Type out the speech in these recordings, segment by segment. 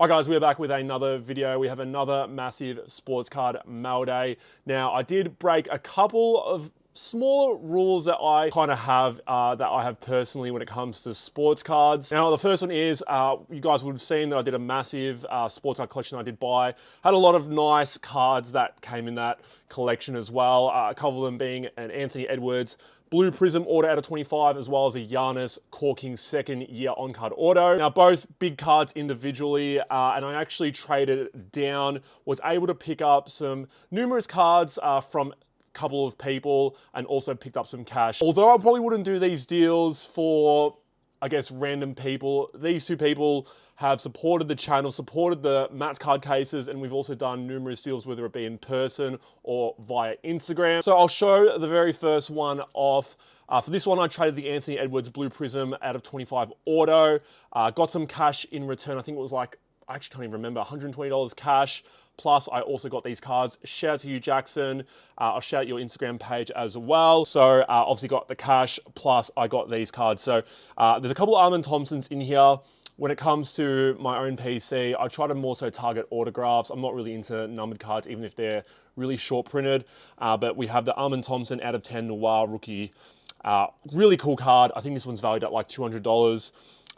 Hi guys, we're back with another video. We have another massive sports card mail day. Now, I did break a couple of smaller rules that I kind of have, that I have personally when it comes to sports cards. Now, the first one is, you guys would have seen that I did a massive sports card collection I did buy. Had a lot of nice cards that came in that collection as well. A couple of them being an Anthony Edwards Blue Prism auto out of 25, as well as a Giannis Corking second year on-card auto. Now, both big cards individually, and I actually traded down, was able to pick up some numerous cards from a couple of people, and also picked up some cash. Although I probably wouldn't do these deals for, I guess, random people, these two people have supported the channel, supported the Matt's card cases, and we've also done numerous deals, whether it be in person or via Instagram. So I'll show the very first one off. For this one, I traded the Anthony Edwards Blue Prism out of 25 auto. Got some cash in return. I think it was like, I actually can't even remember, $120 cash. Plus, I also got these cards. Shout out to you, Jackson. I'll shout out your Instagram page as well. So obviously got the cash, plus I got these cards. So there's a couple of Armin Thompsons in here. When it comes to my own PC, I try to more so target autographs. I'm not really into numbered cards, even if they're really short printed. But we have the Armin Thompson out of 10 Noir rookie. Really cool card. I think this one's valued at like $200.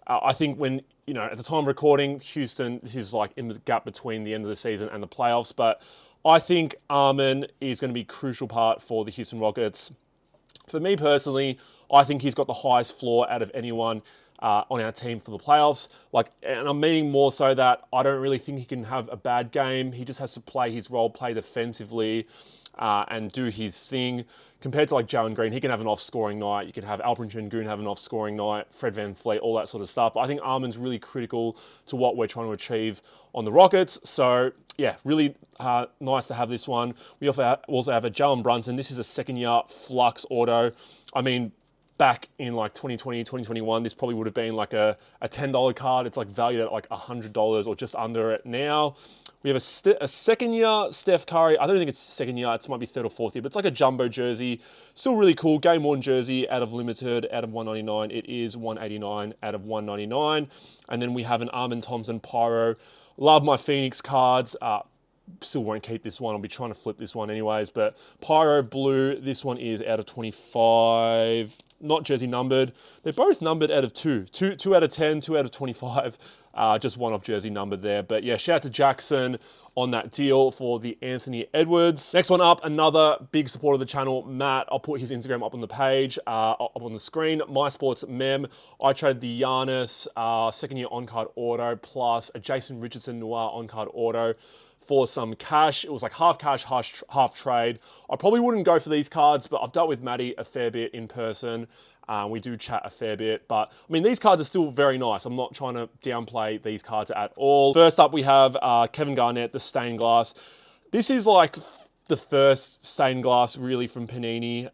I think when, you know, at the time of recording, Houston, this is like in the gap between the end of the season and the playoffs. But I think Armin is going to be a crucial part for the Houston Rockets. For me personally, I think he's got the highest floor out of anyone on our team for the playoffs. And I'm meaning more so that I don't really think he can have a bad game. He just has to play his role, play defensively, and do his thing. Compared to like Jalen Green, he can have an off-scoring night. You can have Alperen Sengun have an off-scoring night, Fred VanVleet, all that sort of stuff. But I think Armin's really critical to what we're trying to achieve on the Rockets. So yeah, really nice to have this one. We also have a Jalen Brunson. This is a second-year Flux auto. I mean, back in like 2020, 2021, this probably would have been like a $10 card. It's like valued at like $100 or just under it now. We have a second year Steph Curry. I don't think it's second year. It might be third or fourth year, but it's like a jumbo jersey. Still really cool. Game worn jersey out of limited, out of 199. It is 189 out of 199. And then we have an Armin Thompson Pyro. Love my Phoenix cards. Still won't keep this one. I'll be trying to flip this one anyways. But Pyro Blue, this one is out of 25. Not jersey numbered. They're both numbered out of 2. 2 out of 10, 2 out of 25. Just one off jersey numbered there. But yeah, shout out to Jackson on that deal for the Anthony Edwards. Next one up, another big supporter of the channel, Matt. I'll put his Instagram up on the page, up on the screen. My Sports Mem. I traded the Giannis second year on-card auto plus a Jason Richardson Noir on-card auto for some cash. It was like half cash, half trade. I probably wouldn't go for these cards, but I've dealt with Matty a fair bit in person. We do chat a fair bit, but I mean, these cards are still very nice. I'm not trying to downplay these cards at all. First up, we have Kevin Garnett, the stained glass. This is like the first stained glass really from Panini.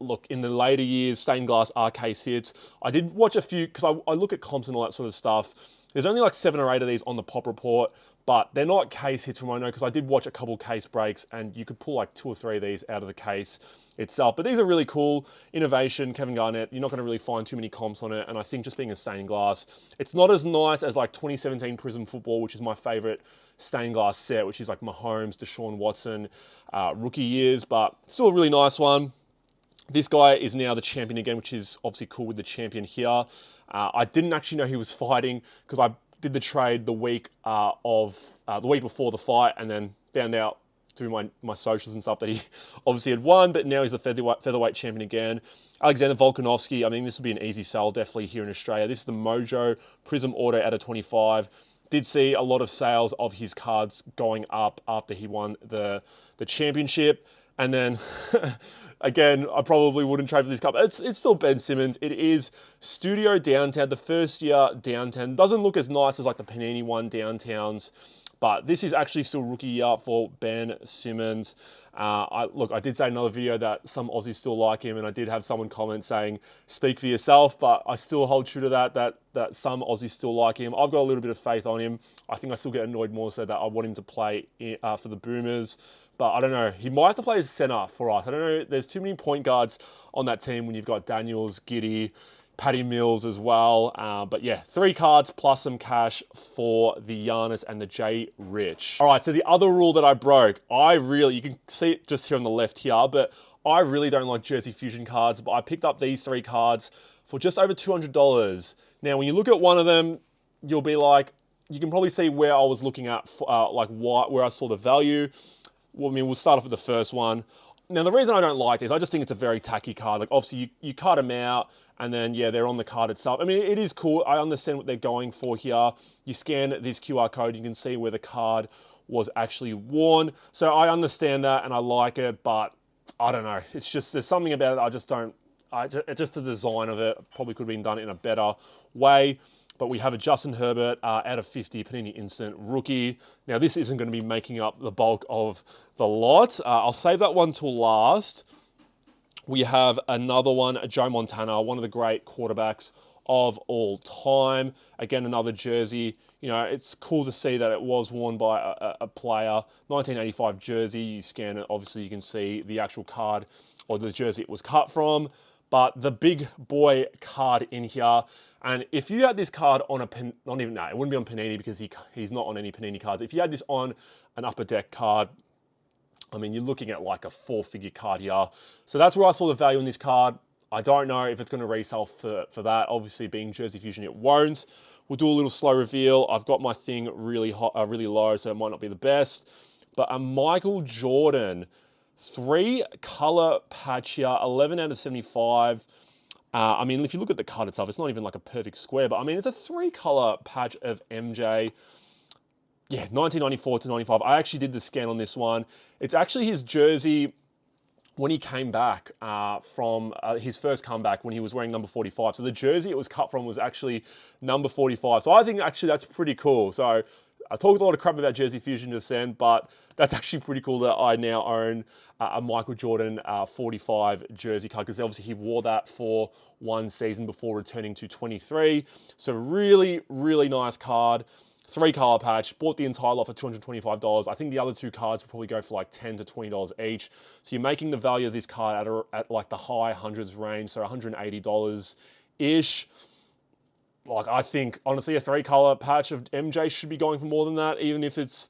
Look, in the later years, stained glass are case hits. I did watch a few, because I look at comps and all that sort of stuff. There's only like 7 or 8 of these on the pop report, but they're not case hits from what I know, because I did watch a couple case breaks and you could pull like 2 or 3 of these out of the case itself. But these are really cool. Innovation, Kevin Garnett, you're not going to really find too many comps on it. And I think just being a stained glass, it's not as nice as like 2017 Prism Football, which is my favorite stained glass set, which is like Mahomes, Deshaun Watson, rookie years, but still a really nice one. This guy is now the champion again, which is obviously cool with the champion here. I didn't actually know he was fighting, because I did the trade the week the week before the fight, and then found out through my socials and stuff that he obviously had won, but now he's the featherweight champion again. Alexander Volkanovski, I mean, this would be an easy sell definitely here in Australia. This is the Mojo Prism Auto out of 25. Did see a lot of sales of his cards going up after he won the championship. And then, again, I probably wouldn't trade for this cup. It's still Ben Simmons. It is Studio Downtown, the first year Downtown. Doesn't look as nice as like the Panini one Downtowns, but this is actually still rookie year for Ben Simmons. I did say in another video that some Aussies still like him, and I did have someone comment saying, speak for yourself, but I still hold true to that some Aussies still like him. I've got a little bit of faith on him. I think I still get annoyed more so that I want him to play for the Boomers. But I don't know. He might have to play as center for us. I don't know. There's too many point guards on that team when you've got Daniels, Giddey, Patty Mills as well. But yeah, 3 cards plus some cash for the Giannis and the J. Rich. All right, so the other rule that I broke, you can see it just here on the left here, but I really don't like Jersey Fusion cards, but I picked up these 3 cards for just over $200. Now, when you look at one of them, you'll be like, you can probably see where I was looking at, where I saw the value. Well, I mean, we'll start off with the first one. Now, the reason I don't like this, I just think it's a very tacky card. Like, obviously, you cut them out, and then, yeah, they're on the card itself. I mean, it is cool. I understand what they're going for here. You scan this QR code, you can see where the card was actually worn. So I understand that, and I like it, but I don't know. It's just, there's something about it I just don't, just the design of it probably could have been done in a better way. But we have a Justin Herbert out of 50, Panini Instant rookie. Now, this isn't going to be making up the bulk of the lot. I'll save that one till last. We have another one, Joe Montana, one of the great quarterbacks of all time. Again, another jersey. You know, it's cool to see that it was worn by a player. 1985 jersey. You scan it, obviously you can see the actual card or the jersey it was cut from. But the big boy card in here, and if you had this card on it wouldn't be on Panini because he's not on any Panini cards. If you had this on an Upper Deck card, I mean, you're looking at like a 4-figure card here. So that's where I saw the value in this card. I don't know if it's going to resell for that. Obviously, being Jersey Fusion, it won't. We'll do a little slow reveal. I've got my thing really hot, really low, so it might not be the best. But a Michael Jordan 3-color patch here, 11 out of 75. I mean, if you look at the card itself, it's not even like a perfect square, but I mean, it's a 3-color patch of MJ. Yeah, 1994 to 95. I actually did the scan on this one. It's actually his jersey when he came back from his first comeback when he was wearing number 45. So the jersey it was cut from was actually number 45. So I think actually that's pretty cool. So I talked a lot of crap about Jersey Fusion just then, but that's actually pretty cool that I now own a Michael Jordan 45 jersey card, because obviously he wore that for one season before returning to 23. So really, really nice card. 3-color patch, bought the entire lot for $225. I think the other 2 cards will probably go for like $10 to $20 each. So you're making the value of this card at like the high hundreds range, so $180-ish. Like, I think, honestly, a 3-color patch of MJ should be going for more than that, even if it's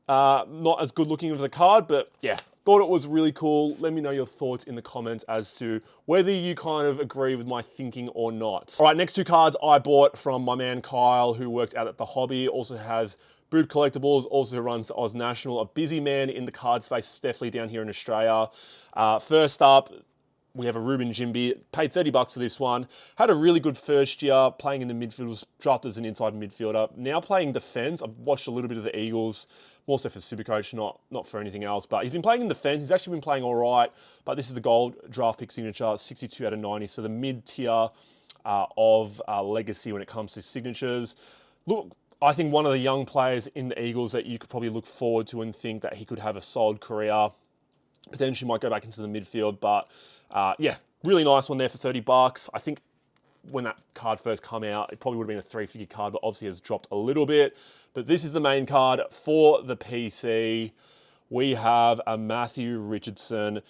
not as good looking as a card. But yeah, thought it was really cool. Let me know your thoughts in the comments as to whether you kind of agree with my thinking or not. All right, next 2 cards I bought from my man Kyle, who works out at The Hobby, also has Boob Collectibles, also runs Oz National, a busy man in the card space, definitely down here in Australia. First up, we have a Ruben Jimby, paid $30 for this one. Had a really good first year, playing in the midfield, was drafted as an inside midfielder. Now playing defense. I've watched a little bit of the Eagles, more so for Supercoach, not for anything else. But he's been playing in defense. He's actually been playing all right. But this is the gold draft pick signature, 62 out of 90. So the mid-tier of legacy when it comes to signatures. Look, I think one of the young players in the Eagles that you could probably look forward to and think that he could have a solid career. Potentially might go back into the midfield, but yeah, really nice one there for $30. I think when that card first came out, it probably would have been a 3-figure card, but obviously has dropped a little bit. But this is the main card for the PC. We have a Matthew Richardson.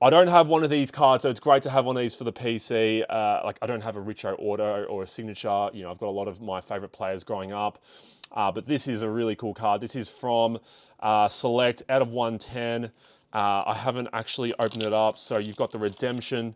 I don't have one of these cards, so it's great to have one of these for the PC. Like, I don't have a Richo Auto or a signature. You know, I've got a lot of my favorite players growing up. But this is a really cool card. This is from Select out of 110. I haven't actually opened it up, so you've got the redemption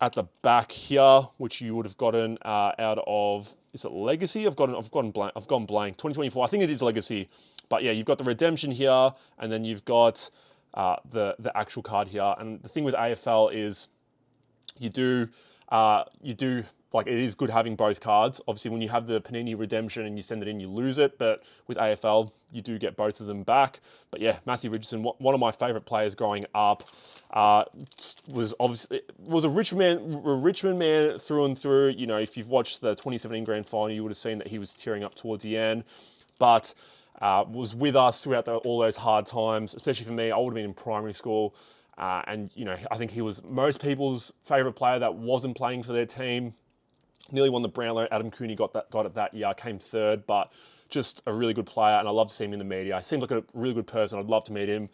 at the back here, which you would have gotten out of, is it Legacy? I've gone blank. 2024. I think it is Legacy, but yeah, you've got the redemption here, and then you've got the actual card here. And the thing with AFL is you do like, it is good having both cards. Obviously, when you have the Panini redemption and you send it in, you lose it. But with AFL, you do get both of them back. But yeah, Matthew Richardson, one of my favorite players growing up, was a Richmond man through and through. You know, if you've watched the 2017 Grand Final, you would have seen that he was tearing up towards the end. But was with us throughout all those hard times, especially for me. I would have been in primary school. And, you know, I think he was most people's favorite player that wasn't playing for their team. Nearly won the Brownlow. Adam Cooney got it that year, came third, but just a really good player, and I love to see him in the media. He seems like a really good person. I'd love to meet him.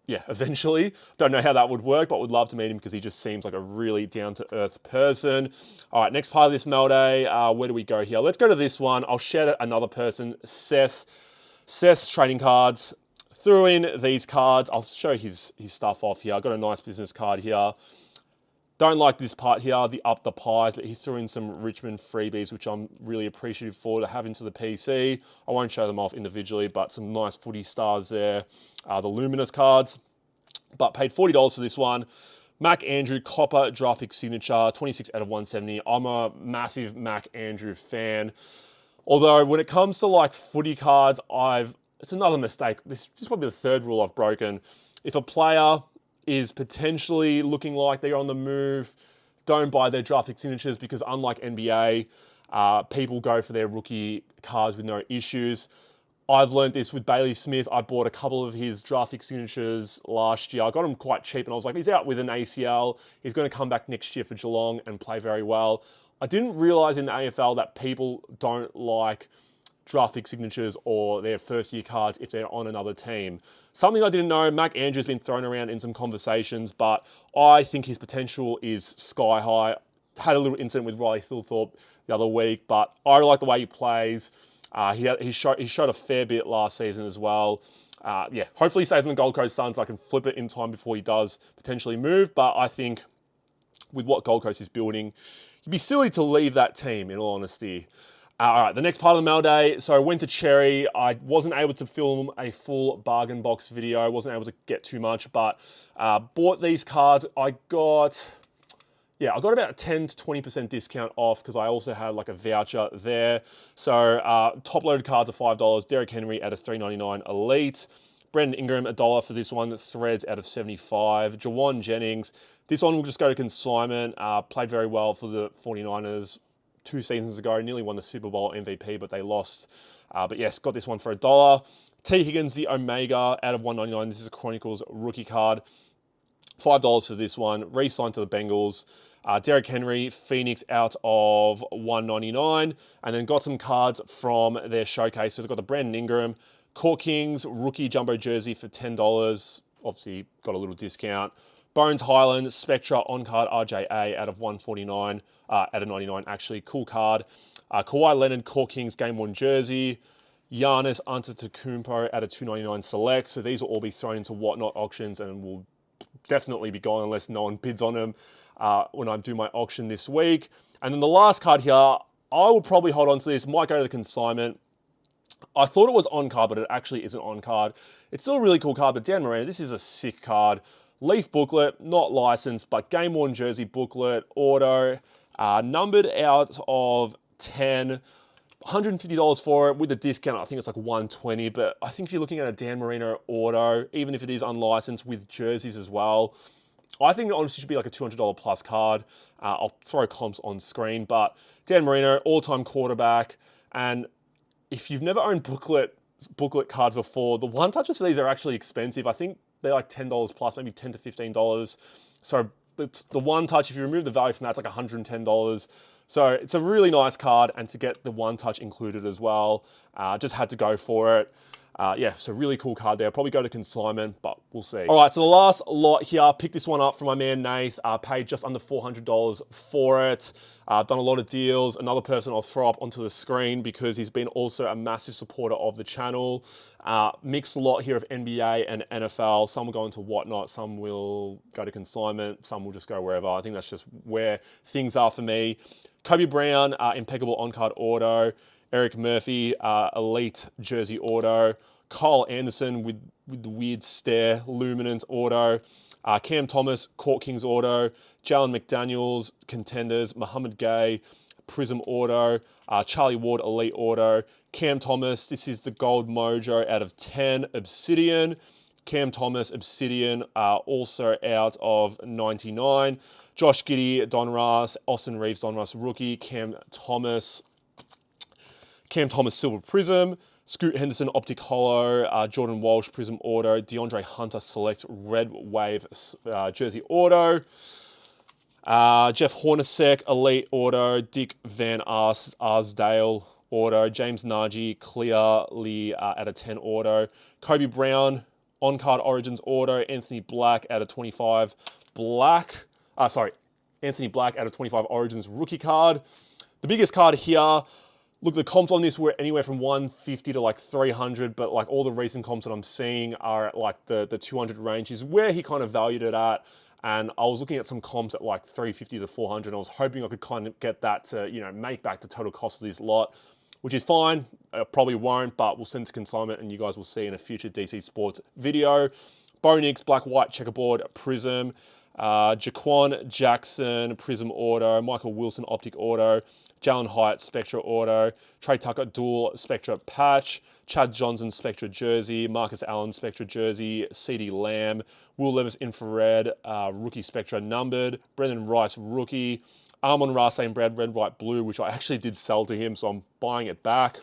yeah, eventually. Don't know how that would work, but would love to meet him because he just seems like a really down-to-earth person. All right, next part of this mail day, where do we go here? Let's go to this one. I'll share another person, Seth. Seth's trading cards. Threw in these cards. I'll show his stuff off here. I got a nice business card here. Don't like this part here, the up the pies, but he threw in some Richmond freebies, which I'm really appreciative for to have into the PC. I won't show them off individually, but some nice footy stars there. The Luminous cards, but paid $40 for this one. Mac Andrew Copper draft pick signature, 26 out of 170. I'm a massive Mac Andrew fan. Although when it comes to like footy cards, it's another mistake. This is probably the third rule I've broken. If a player is potentially looking like they're on the move, don't buy their draft pick signatures because unlike NBA, people go for their rookie cards with no issues. I've learned this with Bailey Smith. I bought a couple of his draft pick signatures last year. I got him quite cheap and I was like, he's out with an ACL. He's going to come back next year for Geelong and play very well. I didn't realize in the AFL that people don't like draft pick signatures or their first year cards if they're on another team. Something I didn't know, Mac Andrew's been thrown around in some conversations, but I think his potential is sky high. Had a little incident with Riley Thilthorpe the other week, but I like the way he plays. He showed a fair bit last season as well. Yeah, hopefully he stays in the Gold Coast Suns so I can flip it in time before he does potentially move, but I think with what Gold Coast is building, you'd be silly to leave that team, in all honesty. All right, the next part of the mail day. So I went to Cherry. I wasn't able to film a full bargain box video. Wasn't able to get too much, but bought these cards. I got about a 10 to 20% discount off because I also had like a voucher there. So top loaded cards are $5. Derrick Henry out of $3.99 Elite. Brendan Ingram, $1 for this one. Threads out of 75. Jawan Jennings. This one will just go to consignment. Played very well for the 49ers 2 seasons ago. Nearly won the Super Bowl MVP, but they lost. But yes, got this one for $1. T. Higgins, the Omega, out of $1.99. This is a Chronicles rookie card. $5 for this one. Re-signed to the Bengals. Derrick Henry, Phoenix, out of $1.99. And then got some cards from their showcase. So they've got the Brandon Ingram, Court Kings, rookie jumbo jersey for $10. Obviously, got a little discount. Bones Highland, Spectra, on-card RJA out of $149, out of $99 actually. Cool card. Kawhi Leonard, Court Kings, Game 1 jersey. Giannis Antetokounmpo out of $299 select. So these will all be thrown into Whatnot auctions and will definitely be gone unless no one bids on them when I do my auction this week. And then the last card here, I will probably hold on to this. Might go to the consignment. I thought it was on card, but it actually isn't on card. It's still a really cool card, but Dan Marino, this is a sick card. Leaf booklet, not licensed, but game worn jersey booklet, auto, numbered out of 10, $150 for it with the discount. I think it's like $120, but I think if you're looking at a Dan Marino auto, even if it is unlicensed with jerseys as well, I think it honestly should be like a $200 plus card. I'll throw comps on screen, but Dan Marino, all-time quarterback, and if you've never owned booklet cards before, the one touches for these are actually expensive. I think they're like $10 plus, maybe $10 to $15. So the one touch, if you remove the value from that, it's like $110. So it's a really nice card, and to get the one touch included as well, just had to go for it. Yeah, so really cool card there. Probably go to consignment, but we'll see. All right, so the last lot here, picked this one up from my man Nath, paid just under $400 for it. Done a lot of deals. Another person I'll throw up onto the screen because he's been also a massive supporter of the channel. Mixed lot here of NBA and NFL. Some will go into Whatnot, some will go to consignment, some will just go wherever. I think that's just where things are for me. Kobe Brown, impeccable on-card auto. Eric Murphy, elite jersey auto. Kyle Anderson with the weird stare, luminance auto. Cam Thomas, Court Kings auto. Jalen McDaniels, contenders. Muhammad Gay, Prism auto. Charlie Ward, elite auto. Cam Thomas, this is the gold mojo out of 10. Obsidian. Cam Thomas, Obsidian, also out of 99. Josh Giddey, Donruss. Austin Reeves, Donruss rookie. Cam Thomas, Silver Prism, Scoot Henderson, Optic Hollow, Jordan Walsh, Prism Auto, DeAndre Hunter Select, Red Wave Jersey Auto, Jeff Hornacek, Elite Auto, Dick Van Arsdale Auto, James Nagy, Clearly out of 10 Auto, Kobe Brown On-card Origins auto, Anthony Black out of 25 Anthony Black out of 25 Origins rookie card. The biggest card here, look, the comps on this were anywhere from 150 to like 300, but like all the recent comps that I'm seeing are at like the 200 range is where he kind of valued it at. And I was looking at some comps at like 350 to 400, and I was hoping I could kind of get that to, you know, make back the total cost of this lot, which is fine. I probably won't, but we'll send to consignment and you guys will see in a future DC Sports video. Bo Nix, black, white, checkerboard, prism. Jaquan Jackson, Prism Auto, Michael Wilson, Optic Auto, Jalen Hyatt, Spectra Auto, Trey Tucker, Dual Spectra Patch, Chad Johnson, Spectra Jersey, Marcus Allen, Spectra Jersey, CD Lamb, Will Levis, Infrared, Rookie Spectra Numbered, Brendan Rice, Rookie, Amon-Ra St. Brad, Red, White, Blue, which I actually did sell to him, so I'm buying it back.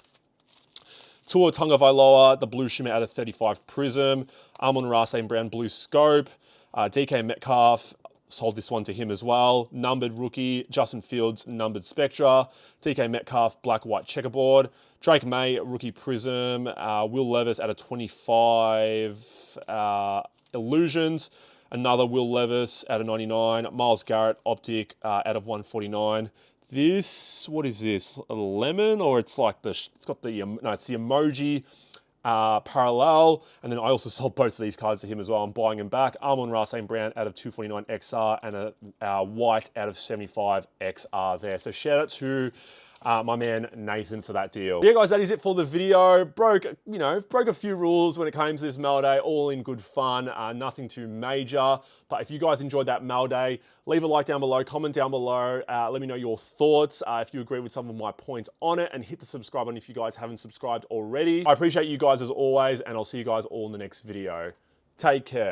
Tua Tunga Vailoa, the Blue Shimmer out of 35 Prism, Amon-Ra St. Brown, Blue Scope, DK Metcalf, sold this one to him as well. Numbered rookie, Justin Fields, numbered Spectra. DK Metcalf, black, white, checkerboard. Drake May, rookie prism. Will Levis out of 25 Illusions. Another Will Levis out of 99. Myles Garrett, optic, out of 149. This, what is this? A lemon, or it's like the, it's got the, no, it's the emoji parallel. And then I also sold both of these cards to him as well. I'm buying them back. Amon-Ra St. Brown out of 249 XR and a white out of 75 XR there. So shout out to my man Nathan for that deal. Yeah, guys, that is it for the video. Broke a few rules when it came to this mail day, all in good fun, nothing too major. But if you guys enjoyed that mail day, leave a like down below, comment down below, let me know your thoughts, if you agree with some of my points on it, and hit the subscribe button if you guys haven't subscribed already. I appreciate you guys as always, and I'll see you guys all in the next video. Take care.